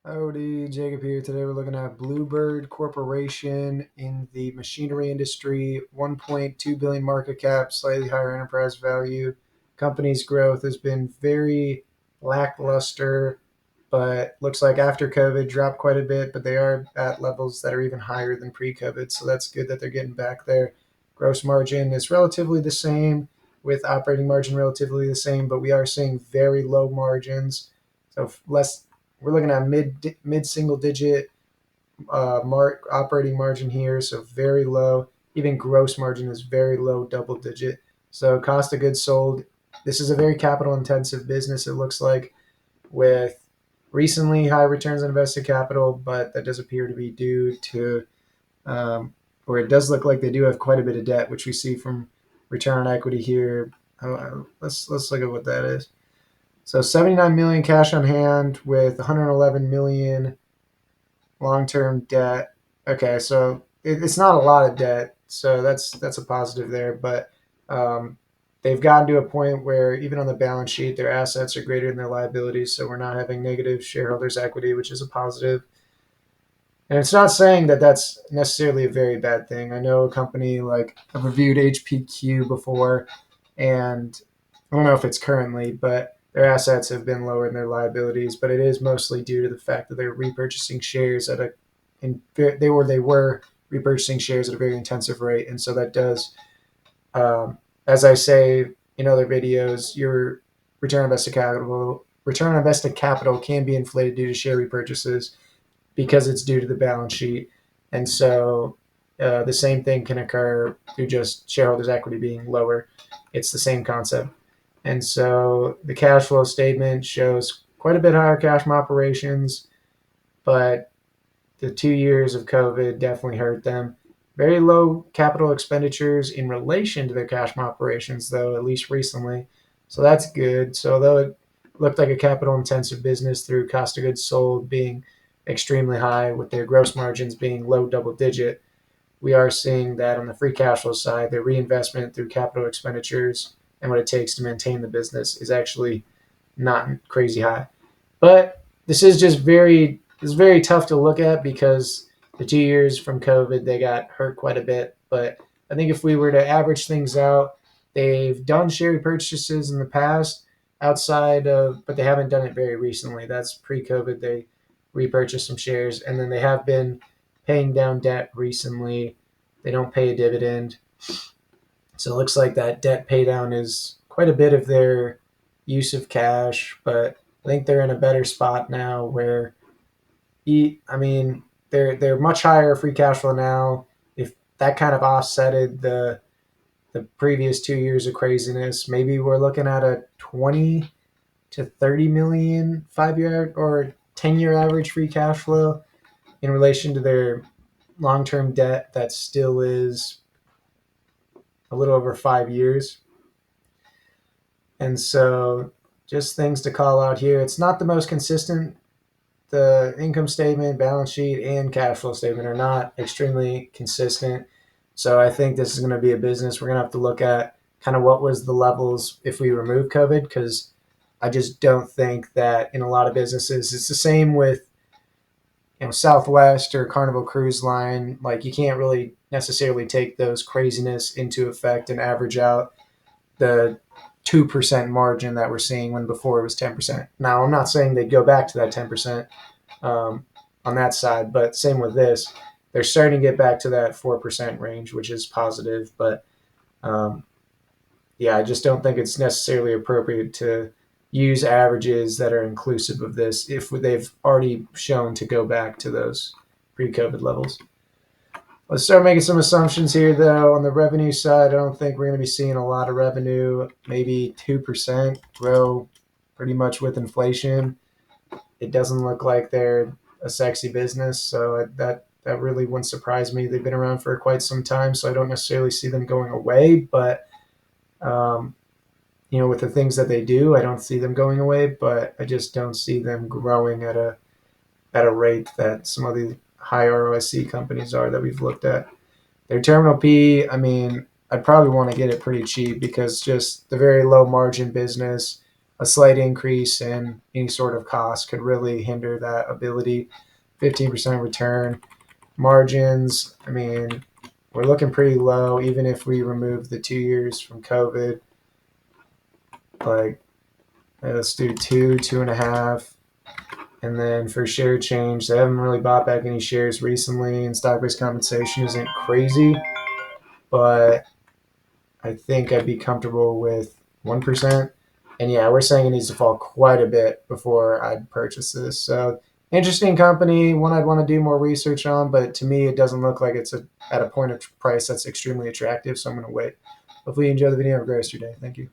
Howdy, Jacob here. Today we're looking at Bluebird Corporation in the machinery industry, 1.2 billion market cap, slightly higher enterprise value. Company's growth has been very lackluster, but looks like after COVID dropped quite a bit, but they are at levels that are even higher than pre-COVID, so that's good that they're getting back there. Gross margin is relatively the same, with operating margin relatively the same, but we are seeing very low margins, so less we're looking at mid single digit operating margin here, so very low. Even gross margin is very low, double digit. So cost of goods sold. This is a very capital intensive business. It looks like with recently high returns on invested capital, but that does appear to be due to, or it does look like they do have quite a bit of debt, which we see from return on equity here. Let's look at what that is. So 79 million cash on hand with 111 million long-term debt. Okay, so it's not a lot of debt, so that's a positive there. But they've gotten to a point where even on the balance sheet, their assets are greater than their liabilities, so we're not having negative shareholders' equity, which is a positive. And it's not saying that that's necessarily a very bad thing. I know a company like I've reviewed HPQ before, and I don't know if it's currently, but their assets have been lower than their liabilities. But it is mostly due to the fact that they're repurchasing shares at they were repurchasing shares at a very intensive rate, and so that does, as I say in other videos, your return on invested capital can be inflated due to share repurchases because it's due to the balance sheet. And so the same thing can occur through just shareholders' equity being lower. It's the same concept. And so the cash flow statement shows quite a bit higher cash from operations, but the 2 years of COVID definitely hurt them. Very low capital expenditures in relation to their cash from operations, though, at least recently. So that's good. So although it looked like a capital intensive business through cost of goods sold being extremely high with their gross margins being low double digit, we are seeing that on the free cash flow side, their reinvestment through capital expenditures and what it takes to maintain the business is actually not crazy high. But this is very tough to look at because the 2 years from COVID they got hurt quite a bit. But I think if we were to average things out, they've done share repurchases in the past outside of, but they haven't done it very recently. That's pre-COVID. They repurchased some shares, and then they have been paying down debt recently. They don't pay a dividend, so it looks like that debt pay down is quite a bit of their use of cash. But I think they're in a better spot now where I mean, they're much higher free cash flow now. If that kind of offsetted the previous 2 years of craziness, maybe we're looking at a 20 to 30 million 5 year or 10-year average free cash flow in relation to their long-term debt that still is a little over 5 years. And so just things to call out here. It's not the most consistent. The income statement, balance sheet, and cash flow statement are not extremely consistent. So I think this is going to be a business we're going to have to look at kind of what was the levels if we remove COVID, because I just don't think that in a lot of businesses, it's the same with Southwest or Carnival Cruise Line. Like you can't really necessarily take those craziness into effect and average out the 2% margin that we're seeing when before it was 10%. Now, I'm not saying they'd go back to that 10% on that side, but same with this. They're starting to get back to that 4% range, which is positive. But yeah, I just don't think it's necessarily appropriate to use averages that are inclusive of this if they've already shown to go back to those pre-COVID levels. Let's start making some assumptions here, though. On the revenue side, I don't think we're going to be seeing a lot of revenue, maybe 2% grow pretty much with inflation. It doesn't look like they're a sexy business, so that really wouldn't surprise me. They've been around for quite some time, so I don't necessarily see them going away. But with the things that they do, I don't see them going away. But I just don't see them growing at a rate that some of the high ROIC companies are that we've looked at. Their terminal P, I mean, I'd probably want to get it pretty cheap because just the very low margin business a slight increase in any sort of cost could really hinder that ability. 15% return. Margins, I mean, we're looking pretty low, even if we remove the 2 years from COVID. Like, let's do 2.5. And then for share change, they haven't really bought back any shares recently, and stock-based compensation isn't crazy, but I think I'd be comfortable with 1%. And yeah, we're saying it needs to fall quite a bit before I'd purchase this. So interesting company, one I'd want to do more research on, but to me, it doesn't look like it's at a point of price that's extremely attractive. So I'm going to wait. Hopefully you enjoy the video. Have a great rest of your day. Thank you.